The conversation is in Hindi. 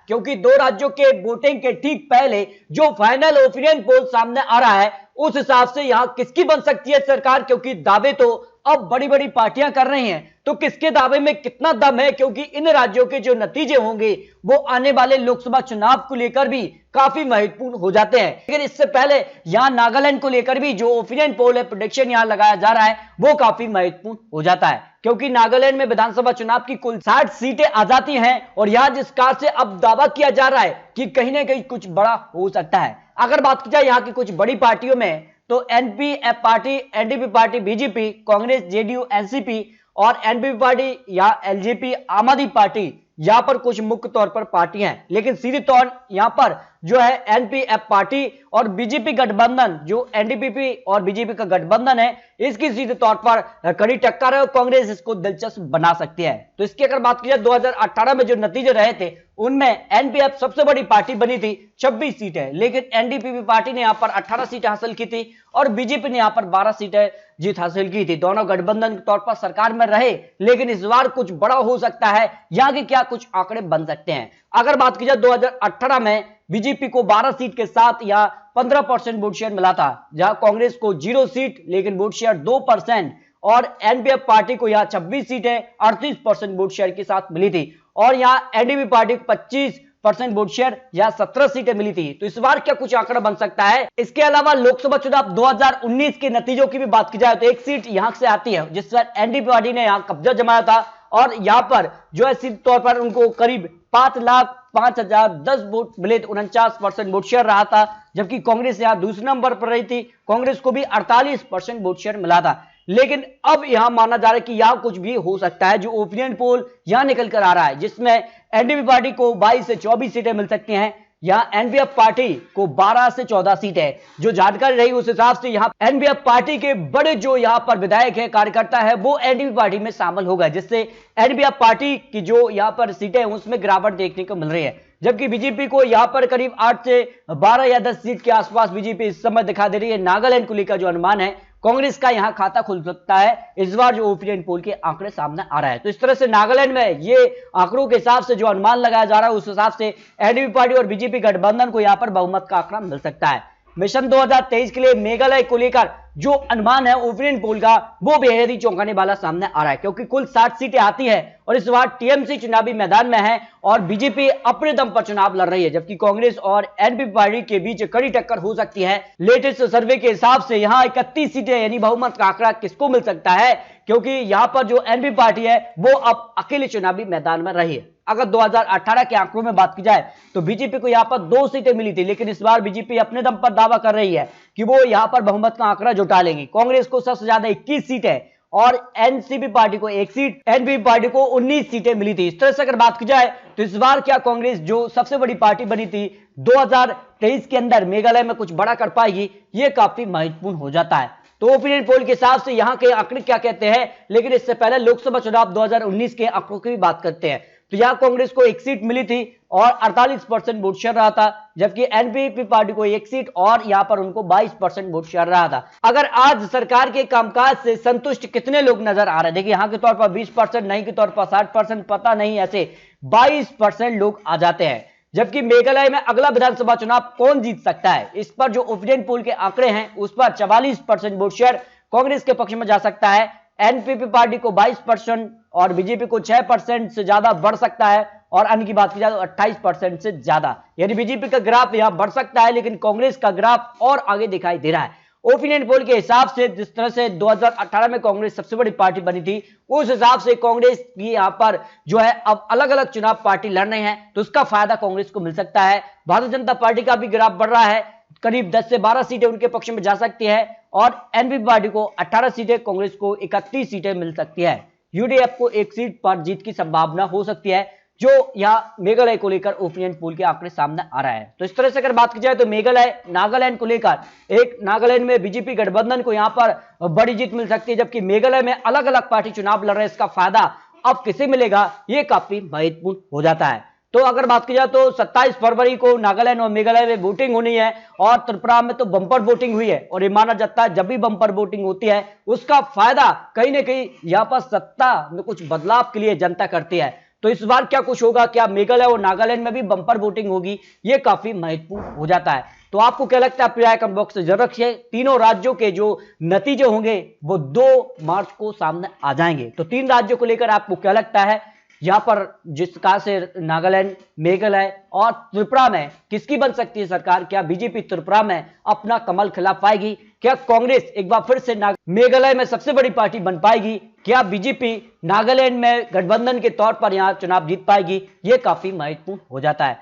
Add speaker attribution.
Speaker 1: क्योंकि दो राज्यों के वोटिंग के ठीक पहले जो फाइनल ओपिनियन पोल सामने आ रहा है उस हिसाब से यहां किसकी बन सकती है सरकार, क्योंकि दावे तो अब बड़ी बड़ी पार्टियां कर रही हैं, तो किसके दावे में कितना दम है, क्योंकि इन राज्यों के जो नतीजे होंगे वो आने वाले लोकसभा चुनाव को लेकर भी काफी महत्वपूर्ण हो जाते हैं। लेकिन इससे पहले यहां नागालैंड को लेकर भी जो ओपिनियन पोल है, प्रेडिक्शन यहां लगाया जा रहा है, वो काफी महत्वपूर्ण हो जाता है, क्योंकि नागालैंड में विधानसभा चुनाव की कुल 60 सीटें आ जाती हैं और यहां जिस कार से अब दावा किया जा रहा है कि कहीं ना कहीं कुछ बड़ा हो सकता है। अगर बात की जाए यहां की कुछ बड़ी पार्टियों में, तो NPF party, NDP party, BJP, Congress, JDU, NCP और एनपीपी पार्टी या एलजेपी, आम आदमी पार्टी, यहां पर कुछ मुख्य तौर पर पार्टियां हैं। लेकिन सीधे तौर यहां पर जो है एनपीएफ पार्टी और बीजेपी गठबंधन, जो एनडीपी और बीजेपी का गठबंधन है, इसकी सीधे तौर पर कड़ी टक्कर है और कांग्रेस इसको दिलचस्प बना सकती है। तो इसकी अगर बात की जाए 2018 में जो नतीजे रहे थे उनमें एनपीएफ सबसे बड़ी पार्टी बनी थी, 26 सीटें, लेकिन एनडीपी पार्टी ने यहां पर 18 सीटें हासिल की थी और बीजेपी ने यहां पर 12 सीटें जीत हासिल की थी। दोनों गठबंधन के तौर पर सरकार में रहे, लेकिन इस बार कुछ बड़ा हो सकता है। यहां के क्या कुछ आंकड़े बन सकते हैं। अगर बात की जाए 2018 में बीजेपी को 12 सीट के साथ या 15% वोट शेयर मिला था, जहां कांग्रेस को 0 सीट लेकिन वोट शेयर 2% और एनपीएफ पार्टी को यहां 26 सीटें 38% वोट शेयर के साथ मिली थी और यहां एनडीपी पार्टी को 25% वोट शेयर या 17 सीटें मिली थी। तो इस बार क्या कुछ आंकड़ा बन सकता है। इसके अलावा लोकसभा चुनाव 2019 के नतीजों की भी बात की जाए तो एक सीट यहां से आती है जिस पर एनडीपी पार्टी ने यहां कब्जा जमाया था और यहां पर जो है सीधे तौर पर उनको करीब 5,05,010 वोट मिले, 49% वोट शेयर रहा था, जबकि कांग्रेस यहां दूसरे नंबर पर रही थी, कांग्रेस को भी 48% वोट शेयर मिला था। लेकिन अब यहां माना जा रहा है कि यहां कुछ भी हो सकता है। जो ओपिनियन पोल यहां निकल कर आ रहा है जिसमें एनडीपी पार्टी को 22 से 24 सीटें मिल सकती हैं, यहां एनपीएफ पार्टी को 12 से 14 सीटें, जो जानकारी रही उस हिसाब से यहां एनपीएफ पार्टी के बड़े जो यहां पर विधायक है, कार्यकर्ता है, वो एनडीपी पार्टी में शामिल हो गए, जिससे एनपीएफ पार्टी की जो यहां पर सीटें हैं उसमें गिरावट देखने को मिल रही है। जबकि बीजेपी को यहां पर करीब 8 से 12 या 10 सीट के आसपास बीजेपी इस समय दिखा दे रही है। नागालैंड को लेकर जो अनुमान है, कांग्रेस का यहां खाता खुल सकता है इस बार जो ओपिनियन पोल के आंकड़े सामने आ रहा है। तो इस तरह से नागालैंड में ये आंकड़ों के हिसाब से जो अनुमान लगाया जा रहा है उस हिसाब से एनडीपी पार्टी और बीजेपी गठबंधन को यहां पर बहुमत का आंकड़ा मिल सकता है। मिशन 2023 के लिए मेघालय को लेकर जो अनुमान है ओपिनियन पोल का, वो बेहद ही चौंकाने वाला सामने आ रहा है, क्योंकि कुल 60 सीटें आती है और इस बार टीएमसी चुनावी मैदान में है और बीजेपी अपने दम पर चुनाव लड़ रही है, जबकि कांग्रेस और एनपीपी पार्टी के बीच कड़ी टक्कर हो सकती है। लेटेस्ट सर्वे के हिसाब से यहां 31 सीटें यानी बहुमत का आंकड़ा किसको मिल सकता है, क्योंकि यहां पर जो एनपीपी पार्टी है वो अब अकेले चुनावी मैदान में रही है। अगर 2018 के आंकड़ों में बात की जाए तो बीजेपी को यहां पर 2 सीटें मिली थी, लेकिन इस बार बीजेपी अपने दम पर दावा कर रही है कि वो यहां पर बहुमत का आंकड़ा जुटा लेंगी। कांग्रेस को सबसे ज्यादा 21 सीटें और एनसीपी पार्टी को 1 सीट, एनपीपी पार्टी को 19 सीटें मिली थी। इस तरह से अगर बात की जाए तो इस बार क्या कांग्रेस जो सबसे बड़ी पार्टी बनी थी 2023 के अंदर मेघालय में कुछ बड़ा कर पाएगी, ये काफी महत्वपूर्ण हो जाता है। तो ओपिनियन पोल के हिसाब से यहां के आंकड़े क्या कहते हैं, लेकिन इससे पहले लोकसभा चुनाव 2019 के आंकड़ों की भी बात करते हैं। तो यहां कांग्रेस को 1 सीट मिली थी और 48% वोट शेयर रहा था, जबकि एनपीपी पार्टी को 1 सीट और यहां पर उनको 22% वोट शेयर रहा था। अगर आज सरकार के कामकाज से संतुष्ट कितने लोग नजर आ रहे हैं, देखिए यहां के तौर पर 20%, नहीं के तौर पर 60%, पता नहीं, ऐसे 22% लोग आ जाते हैं। जबकि मेघालय में अगला विधानसभा चुनाव कौन जीत सकता है, इस पर जो ओपिनियन पोल के आंकड़े हैं उस पर 44% वोट शेयर कांग्रेस के पक्ष में जा सकता है, एनपीपी पार्टी को 22% और बीजेपी को 6% से ज्यादा बढ़ सकता है, और अन्य की बात की जाए तो 28% से ज्यादा, यानी बीजेपी का ग्राफ यहां बढ़ सकता है, लेकिन कांग्रेस का ग्राफ और आगे दिखाई दे रहा है। ओपिनियन पोल के हिसाब से जिस तरह से 2018 में कांग्रेस सबसे बड़ी पार्टी बनी थी, उस हिसाब से कांग्रेस की यहां पर जो है अब अलग अलग चुनाव पार्टी लड़ रहे हैं, तो उसका फायदा कांग्रेस को मिल सकता है। भारतीय जनता पार्टी का भी ग्राफ बढ़ रहा है, करीब 10 से 12 सीटें उनके पक्ष में जा सकती है और एनपीपी पार्टी को 18 सीटें, कांग्रेस को 31 सीटें मिल सकती है। यूडीएफ को 1 सीट पर जीत की संभावना हो सकती है, जो यहां मेघालय को लेकर ओपिनियन पोल के आंकड़े सामने आ रहा है। तो इस तरह से अगर बात की जाए तो मेघालय, नागालैंड को लेकर एक नागालैंड में बीजेपी गठबंधन को यहां पर बड़ी जीत मिल सकती है, जबकि मेघालय में अलग अलग पार्टी चुनाव लड़ रहे हैं, इसका फायदा अब किसे मिलेगा ये काफी महत्वपूर्ण हो जाता है। तो अगर बात की जाए तो 27 फरवरी को नागालैंड और मेघालय में वोटिंग होनी है और त्रिपुरा में तो बंपर वोटिंग हुई है, और ये माना जाता है जब भी बंपर वोटिंग होती है उसका फायदा कहीं ना कहीं यहां पर सत्ता में कुछ बदलाव के लिए जनता करती है। तो इस बार क्या कुछ होगा, क्या मेघालय और नागालैंड में भी बंपर वोटिंग होगी, ये काफी महत्वपूर्ण हो जाता है। तो आपको क्या लगता है, अपनी राय कमेंट बॉक्स में जरूर रखिए। तीनों राज्यों के जो नतीजे होंगे वो 2 मार्च को सामने आ जाएंगे। तो 3 राज्यों को लेकर आपको क्या लगता है, यहां पर जिस प्रकार से नागालैंड, मेघालय और त्रिपुरा में किसकी बन सकती है सरकार? क्या बीजेपी त्रिपुरा में अपना कमल खिला पाएगी? क्या कांग्रेस एक बार फिर से मेघालय में सबसे बड़ी पार्टी बन पाएगी? क्या बीजेपी नागालैंड में गठबंधन के तौर पर यहां चुनाव जीत पाएगी? यह काफी महत्वपूर्ण हो जाता है।